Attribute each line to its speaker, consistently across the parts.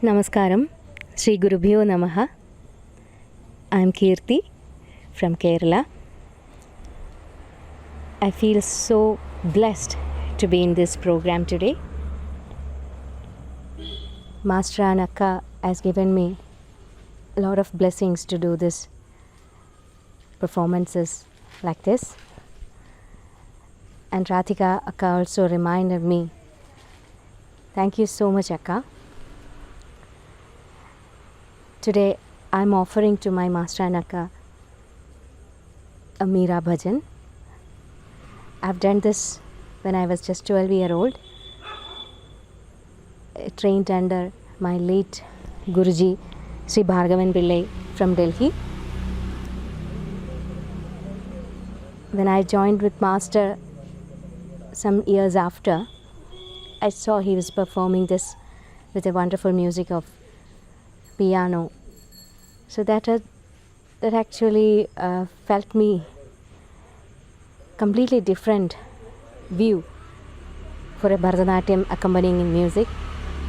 Speaker 1: Namaskaram, Sri Gurubhyo Namaha. I am Kirti from Kerala. I feel so blessed to be in this program today. Master and Akka has given me a lot of blessings to do this performances like this. And Radhika Akka also reminded me. Thank you so much, Akka. Today I am offering to my Master and Akka a Meera Bhajan. I've done this when I was just 12-year old. I trained under my late Guruji Sri Bhargavan Pillai from Delhi. When I joined with Master some years after, I saw he was performing this with a wonderful music of piano. So that actually felt me completely different view for a Bharatanatyam accompanying in music.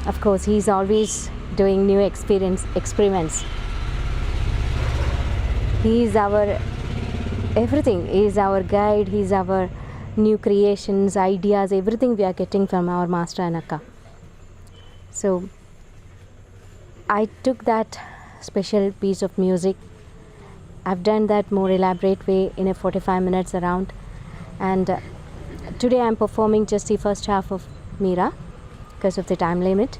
Speaker 1: Of course, he's always doing new experiments. He is our everything. He is our guide. He is our new creations, ideas, everything we are getting from our Master and Akka. So I took that special piece of music. I've done that more elaborate way in a 45 minutes around. And today I'm performing just the first half of Meera because of the time limit.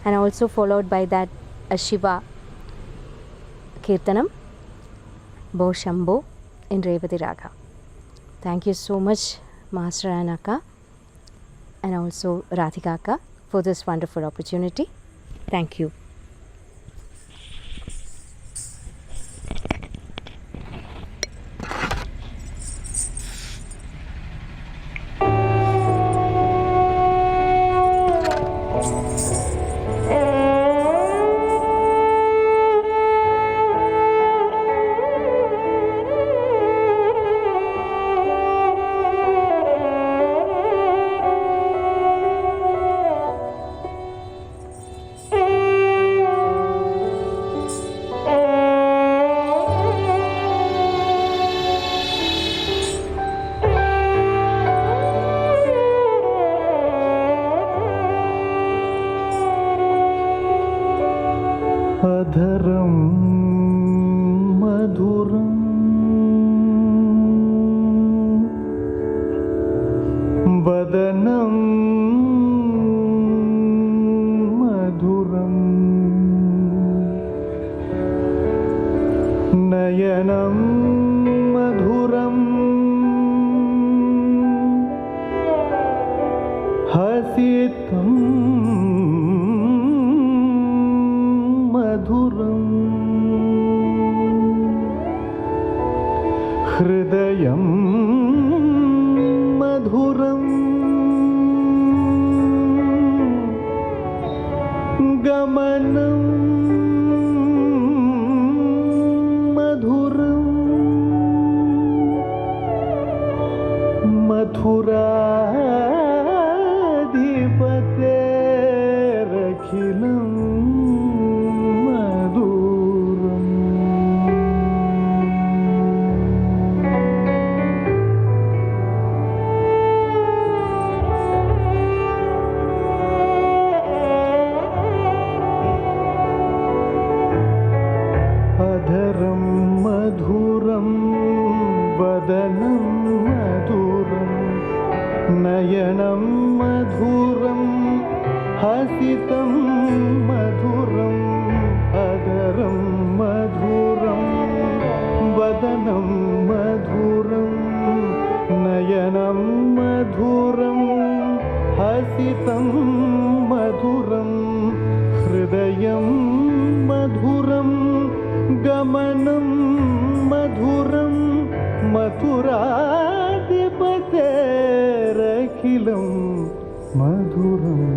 Speaker 1: And also followed by that a Shiva Kirtanam, Bo Shambho in Revati Raga. Thank you so much, Master and Akka, and also Radhika Akka, for this wonderful opportunity. Thank you.
Speaker 2: अधरं मधुरं वदनं मधुरं नयनं मधुरं हसितं मधुरं हृदयं मधुरं गमनं मधुरं मथुराधिपतेरखिलं अधरं मधुरं वदनं मधुरं नयनं मधुरं हसितं मधुरं अधरं मधुरं वदनं मधुरं नयनं मधुरं हसितं मधुरं हृदयं मधुरं गमनं मधुरं मथुराधिपतेरखिलं मधुरम्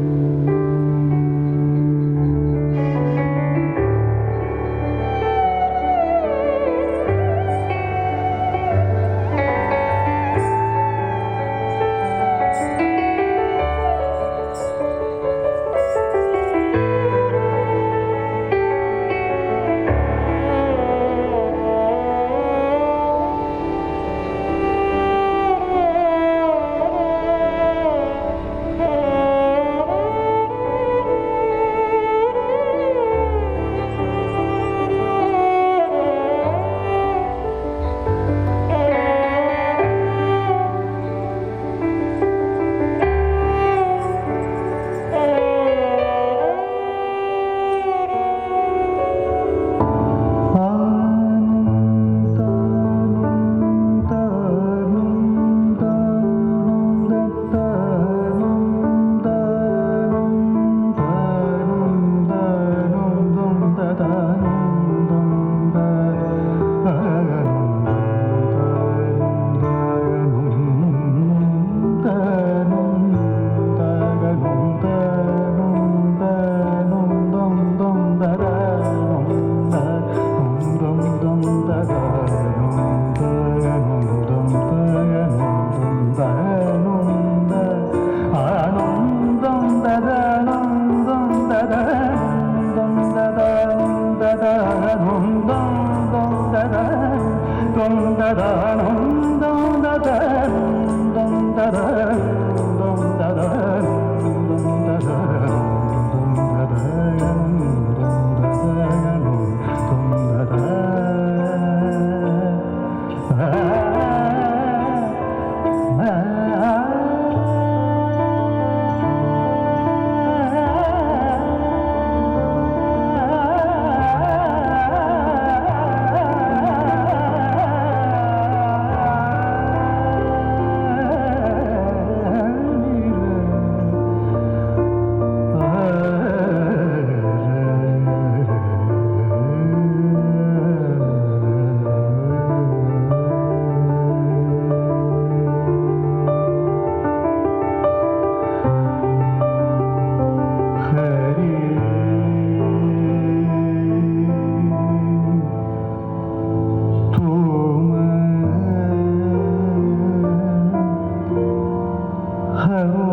Speaker 2: हरो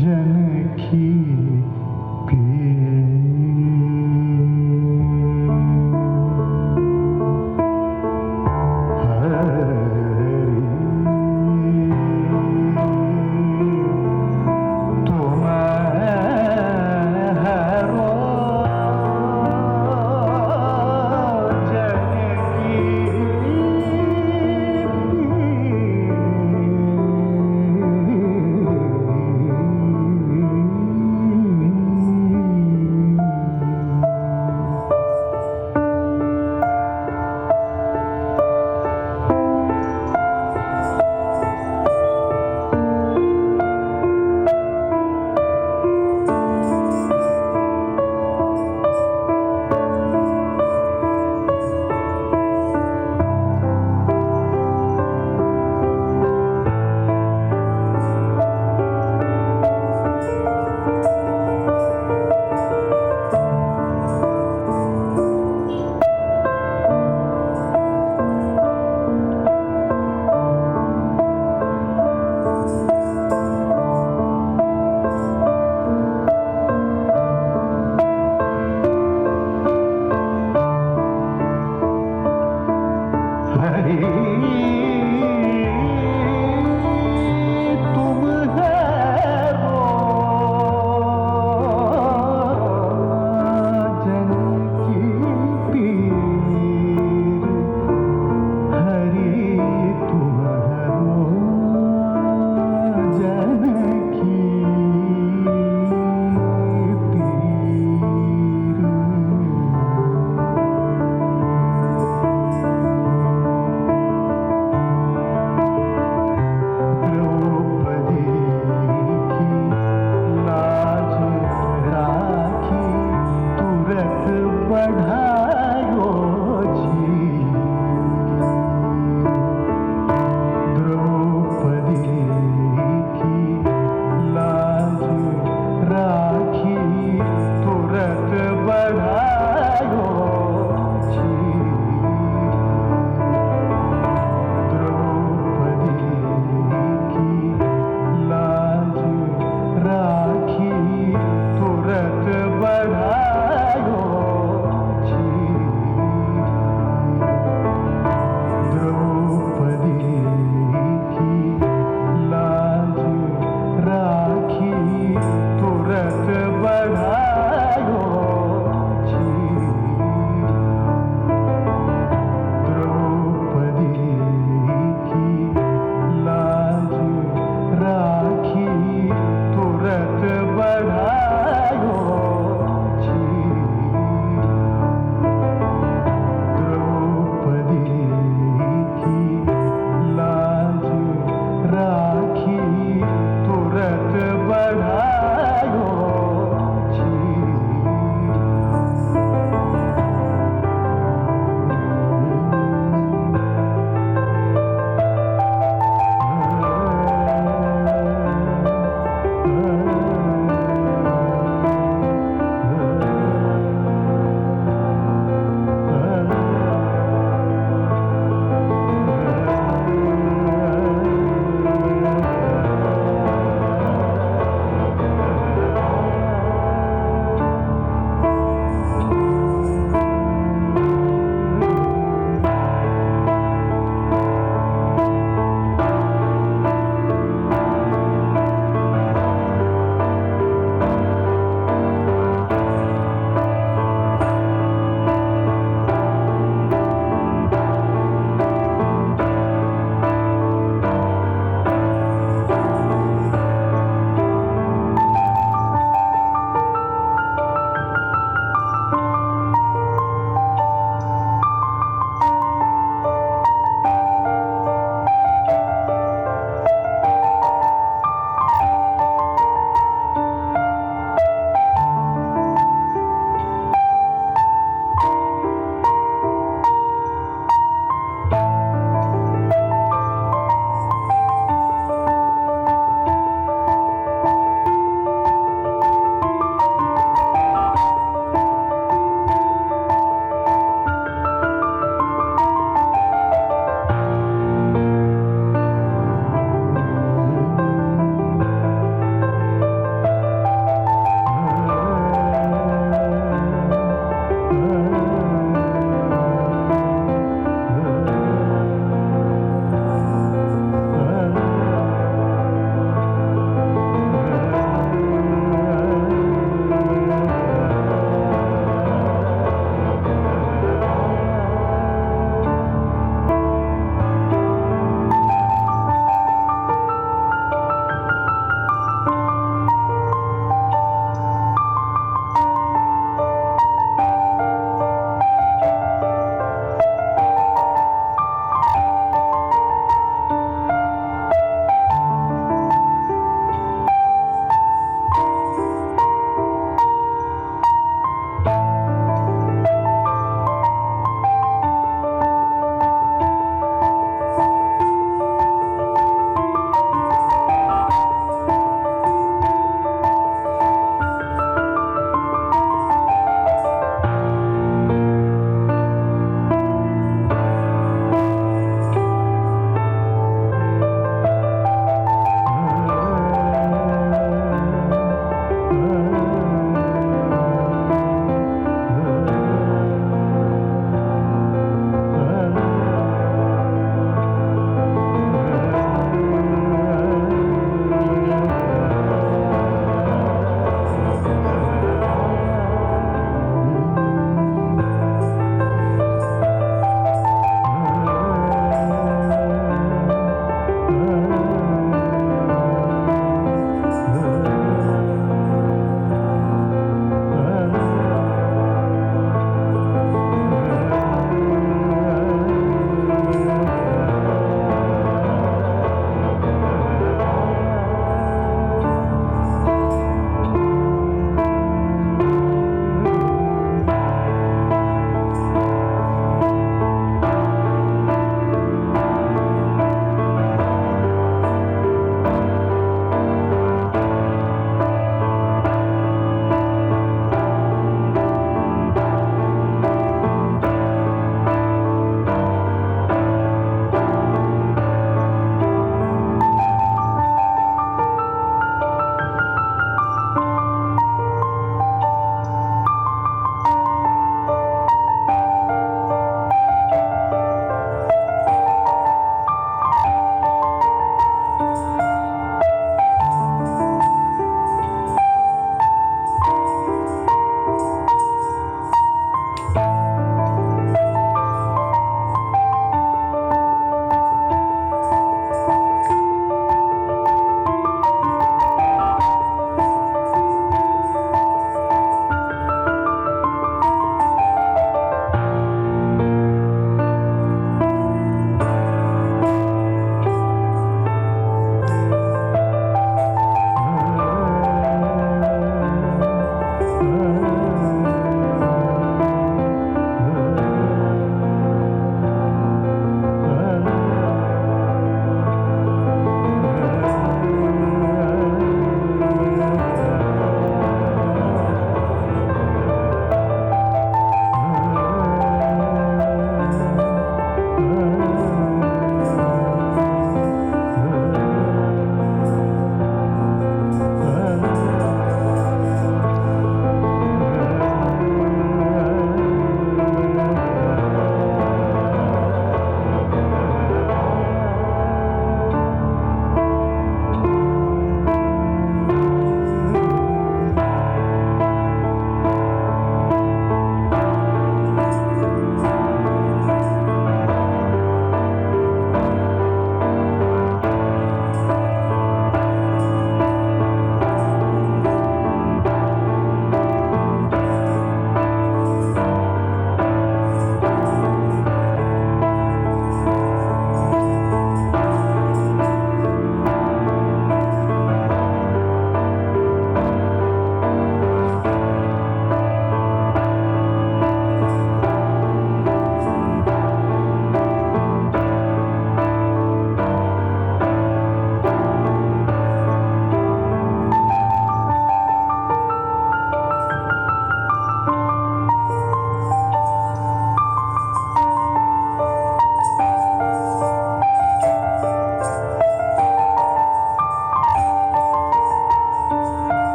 Speaker 2: जनकी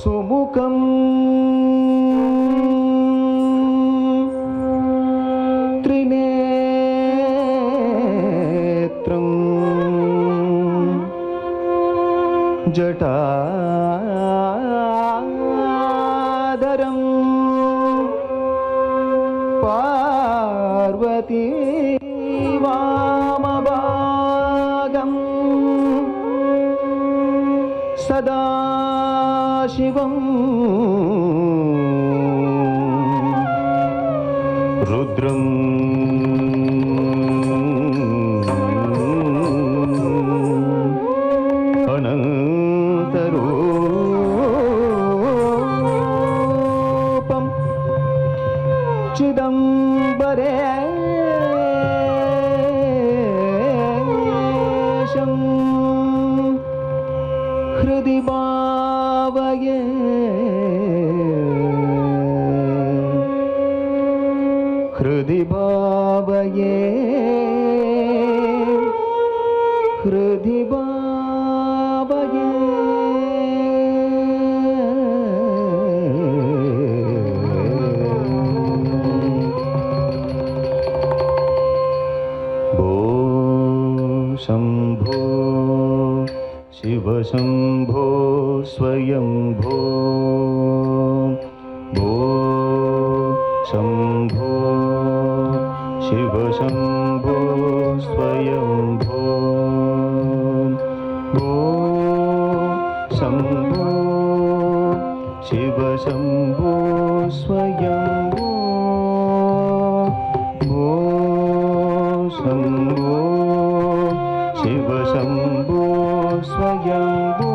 Speaker 2: సుముఖం త్రినేత్రం జటాధరం పార్వతీ వామభాగం సదాశివం రుద్రం అనంతరూపం చిదంబరేశం హృది భావయే హృది భావయే హృది భావయే భో శంభో శివ శంభో స్వయంభో భో శంభో శివ శంభో స్వయంభో భో శంభో శివ శంభో స్వయంభో భో శంభో శివ శంభో స్వయంభో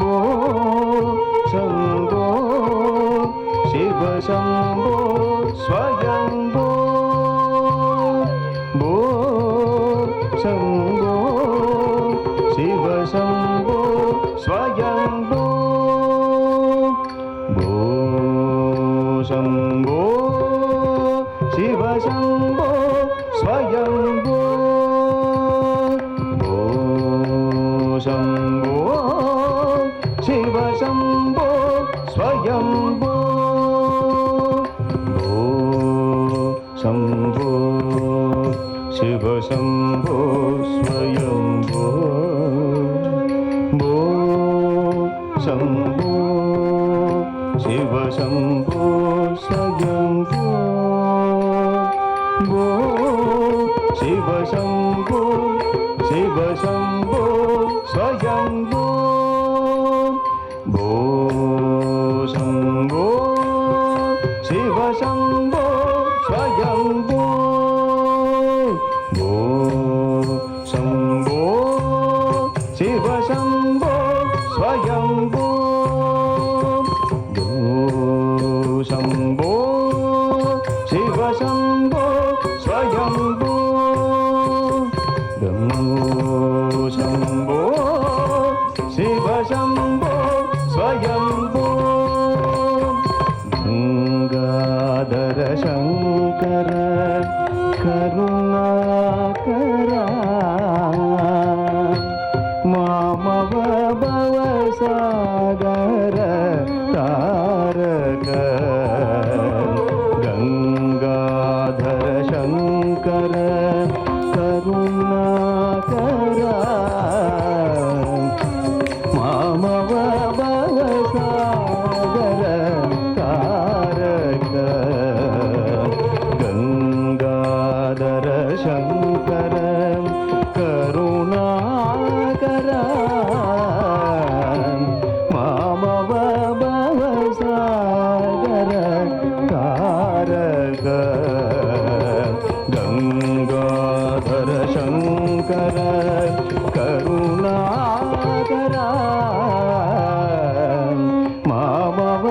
Speaker 2: భో శంభో శివ శంభో స్వయంభో భో శంభో శివ శంభో స్వయంభో భో శంభో శివ శంభో స్వయంభో భో శంభో శివ శంభో స్వయంభో భో శంభో శివ శంభో స్వయంభో భో శంభో శివ శంభో స్వయంభో భో శివ శంభో శివ శంభో స్వయంభో భో శంభో శివ శంభో స్వయంభో భో శంభో శివ శంభో స్వయంభో భో శంభో శివ శంభో స్వయంభో భో శంభో सागर तारक गंगाधर शंकर करुणाकर मामव भवसागर तारक गंगाधर शंकर करुणाकर मामव भवसागर तारक गंगाधर शंकर करुणाकर मामव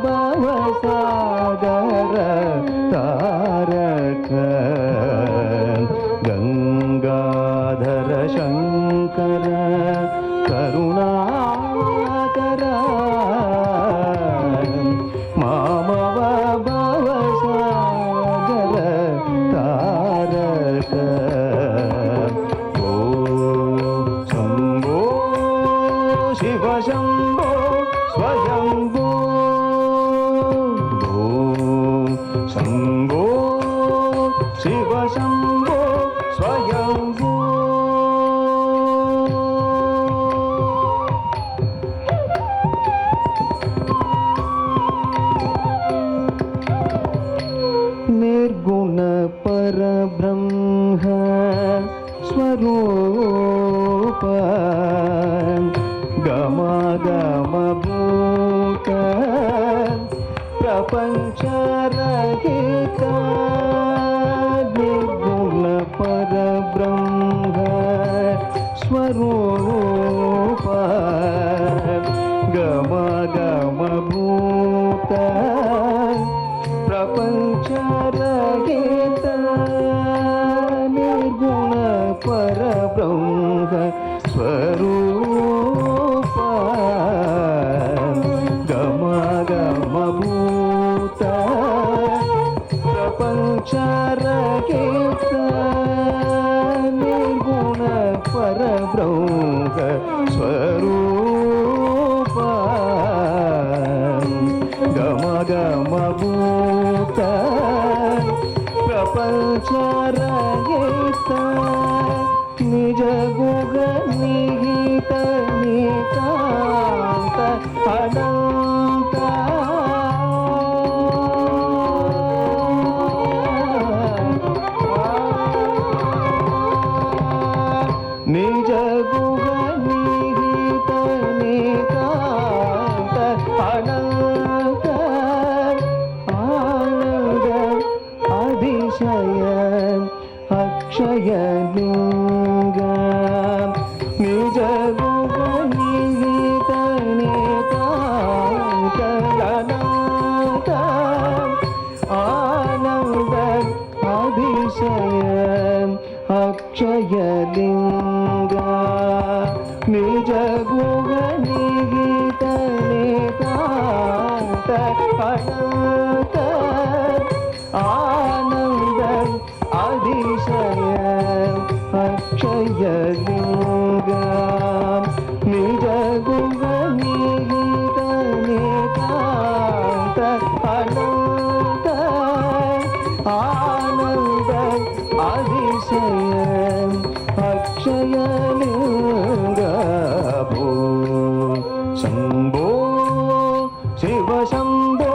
Speaker 2: भवसागर तारक गंगाधर शंकर करुणाकर मामव भवसागर तारक ओ शंभो शिव शंभो स्वयंभो ओ शंभो शिव शंभो स्वयंभो निर्गुण परब्रह्म स्वरूप गम भूत प्रपंच रहित निर्गुण परब्रह्म स्वरूप गम भूत प्रपंच रहित निर्गुण परब्रह्म स्वरूप गम भूत प्रपंच रहित निर्गुण परब्रह्म स्वरूप गम भूत प्रपंच रहित निज गुग निहित नितांत अनंत निज गुग निहित नितांत अनंत आनंद अधिशय अक्षय लिंग निज गुग निहित नितांत अनंत आनंद अधिशय अक्षय लिंग निज गुग निहित नितांत अनंत आनंद अधिशय अक्षय लिंग निज गुग निहित नितांत अनंत आनंद अधिशय अक्षय लिंग भो शंभो शिव शंभो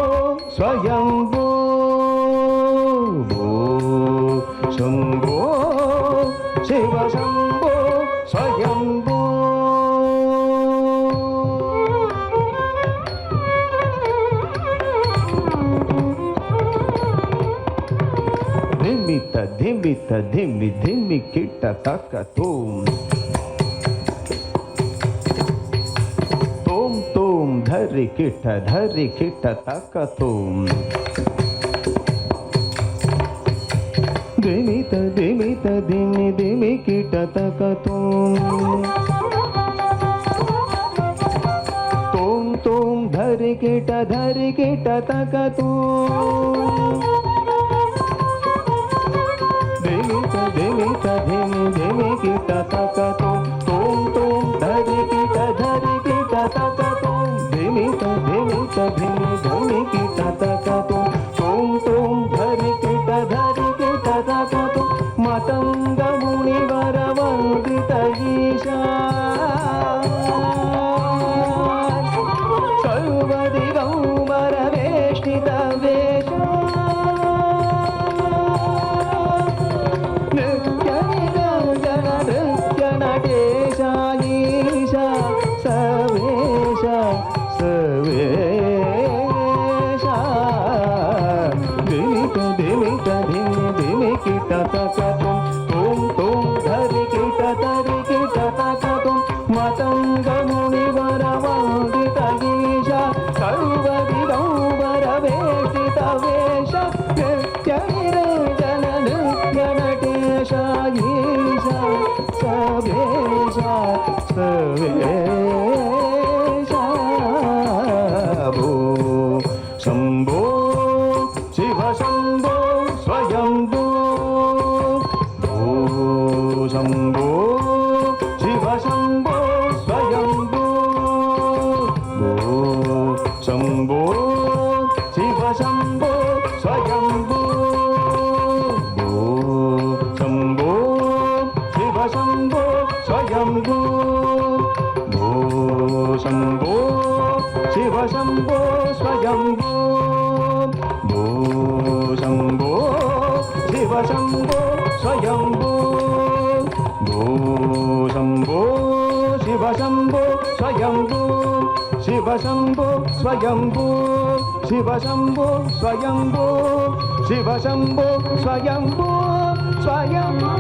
Speaker 2: स्वयंभो भो शंभो शिव शंभो स्वयंभो धिमित धिमित धिमि धिमि किट तक तुम तुम धरि किट तक तुम धिमित धिमित धिमि धिमि किट तक तुम धरि किट तक तुम धिमित धिमित धिमि धिमि किट तक तुम धरि किट तक तुम धिमि धमि किट तक तुम धरि किट तक तुम मतंग मुनिवर वंदित ईशा सर्वदिगंबर वेष्टित वेशा नृत्य निरंजन नृत्य नटेशा ईशा सवेशा सवेशा धिमिक धिमिक धिमि धिमि किट तक तुम धरि किट तक तुम मतंग मुनिवर वंदित ईशा सर्वदिगंबर वेष्टित वेशा नृत्य निरंजन नृत्य नटेशा ईशा सवेशा सवेशा भो शंभो शिव शंभो स्वयंभो भो शंभो शिव शंभो स्वयंभो भो शंभो शिव शंभो स्वयंभो भो शंभो शिव शंभो स्वयंभो भो शंभो शिव शंभो स्वयंभो भो शंभो शिव शंभो स्वयंभो भो शंभो शिव शंभो स्वयंभो शिव शंभो स्वयंभो शिव शंभो स्वयंभो शिव शंभो स्वयंभो स्वयंभो